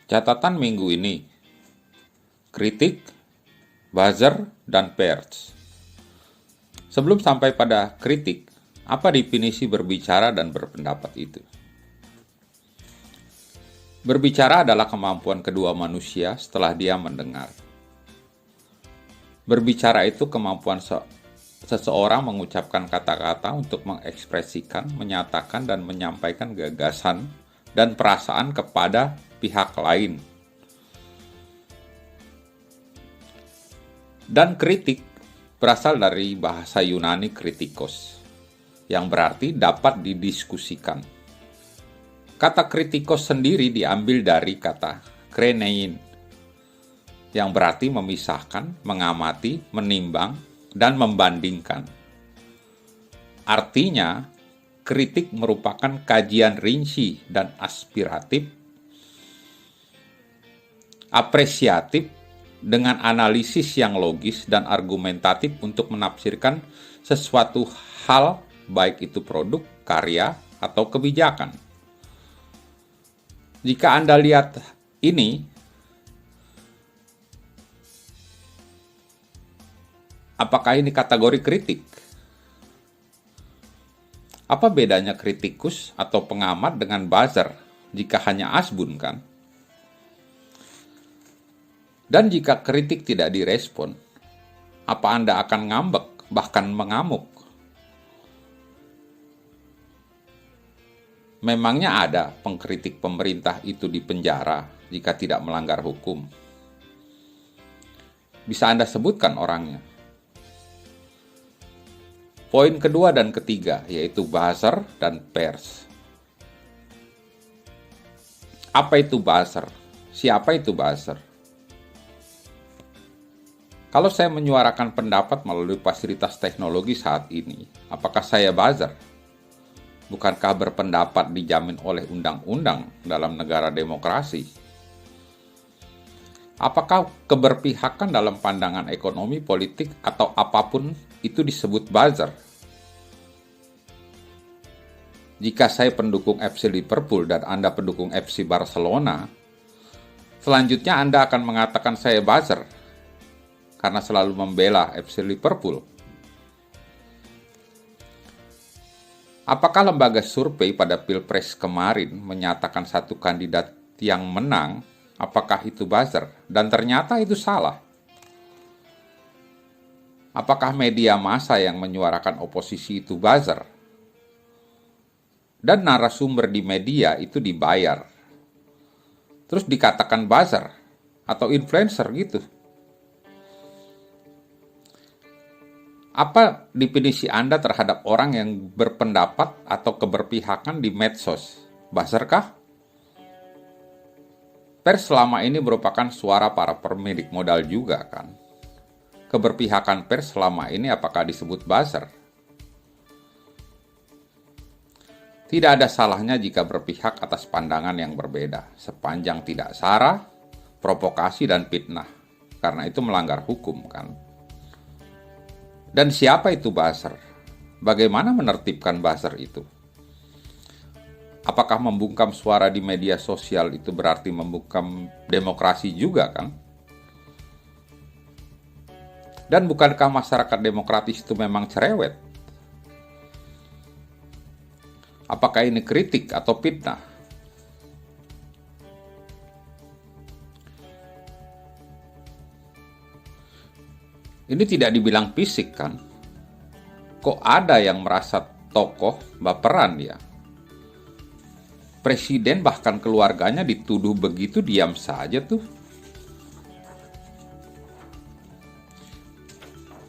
Catatan minggu ini, kritik, buzzer, dan pers. Sebelum sampai pada kritik, apa definisi berbicara dan berpendapat itu? Berbicara adalah kemampuan kedua manusia setelah dia mendengar. Berbicara itu kemampuan seseorang mengucapkan kata-kata untuk mengekspresikan, menyatakan, dan menyampaikan gagasan dan perasaan kepada pihak lain. Dan kritik berasal dari bahasa Yunani kritikos, yang berarti dapat didiskusikan. Kata kritikos sendiri diambil dari kata krenein, yang berarti memisahkan, mengamati, menimbang, dan membandingkan. Artinya, kritik merupakan kajian rinci dan apresiatif dengan analisis yang logis dan argumentatif untuk menafsirkan sesuatu hal, baik itu produk, karya, atau kebijakan. Jika Anda lihat ini, apakah ini kategori kritik? Apa bedanya kritikus atau pengamat dengan buzzer jika hanya asbun kan? Dan jika kritik tidak direspon, apa Anda akan ngambek, bahkan mengamuk? Memangnya ada pengkritik pemerintah itu dipenjara jika tidak melanggar hukum? Bisa Anda sebutkan orangnya? Poin kedua dan ketiga, yaitu buzzer dan pers. Apa itu buzzer? Siapa itu buzzer? Kalau saya menyuarakan pendapat melalui fasilitas teknologi saat ini, apakah saya buzzer? Bukankah berpendapat dijamin oleh undang-undang dalam negara demokrasi? Apakah keberpihakan dalam pandangan ekonomi, politik, atau apapun itu disebut buzzer? Jika saya pendukung FC Liverpool dan Anda pendukung FC Barcelona, selanjutnya Anda akan mengatakan saya buzzer karena selalu membela FC Liverpool. Apakah lembaga survei pada Pilpres kemarin menyatakan satu kandidat yang menang, apakah itu buzzer? Dan ternyata itu salah. Apakah media massa yang menyuarakan oposisi itu buzzer? Dan narasumber di media itu dibayar. Terus dikatakan buzzer atau influencer gitu. Apa definisi Anda terhadap orang yang berpendapat atau keberpihakan di medsos? Buzzer kah? Pers selama ini merupakan suara para pemilik modal juga kan? Keberpihakan pers selama ini apakah disebut buzzer? Tidak ada salahnya jika berpihak atas pandangan yang berbeda, sepanjang tidak sara, provokasi, dan fitnah, karena itu melanggar hukum kan? Dan siapa itu buzzer? Bagaimana menertibkan buzzer itu? Apakah membungkam suara di media sosial itu berarti membungkam demokrasi juga kan? Dan bukankah masyarakat demokratis itu memang cerewet? Apakah ini kritik atau fitnah? Ini tidak dibilang fisik kan? Kok ada yang merasa tokoh baperan ya? Presiden bahkan keluarganya dituduh begitu diam saja tuh.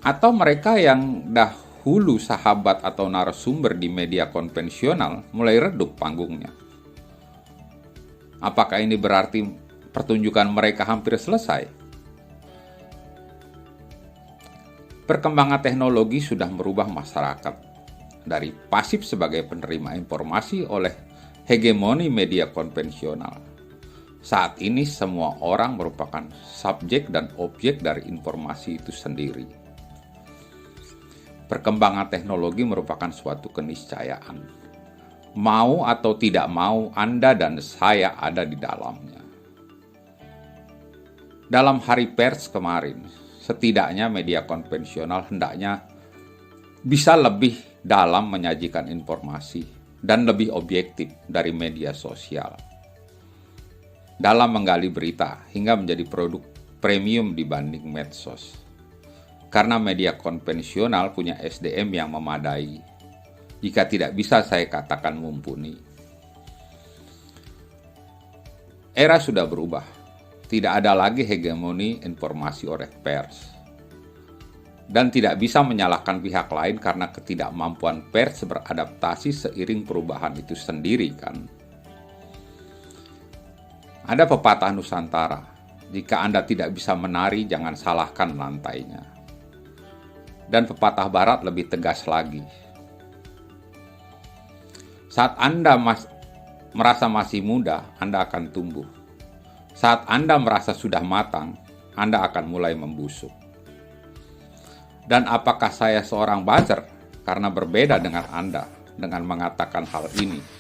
Atau mereka yang dahulu sahabat atau narasumber di media konvensional mulai redup panggungnya. Apakah ini berarti pertunjukan mereka hampir selesai? Perkembangan teknologi sudah merubah masyarakat dari pasif sebagai penerima informasi oleh hegemoni media konvensional. Saat ini semua orang merupakan subjek dan objek dari informasi itu sendiri. Perkembangan teknologi merupakan suatu keniscayaan. Mau atau tidak mau, Anda dan saya ada di dalamnya. Dalam hari pers kemarin, setidaknya media konvensional hendaknya bisa lebih dalam menyajikan informasi dan lebih objektif dari media sosial dalam menggali berita hingga menjadi produk premium dibanding medsos. Karena media konvensional punya SDM yang memadai, jika tidak bisa saya katakan mumpuni. Era sudah berubah. Tidak ada lagi hegemoni informasi oleh pers. Dan tidak bisa menyalahkan pihak lain karena ketidakmampuan pers beradaptasi seiring perubahan itu sendiri kan. Ada pepatah Nusantara, jika Anda tidak bisa menari jangan salahkan lantainya. Dan pepatah Barat lebih tegas lagi. Saat Anda merasa masih muda, Anda akan tumbuh. Saat Anda merasa sudah matang, Anda akan mulai membusuk. Dan apakah saya seorang buzzer karena berbeda dengan Anda dengan mengatakan hal ini?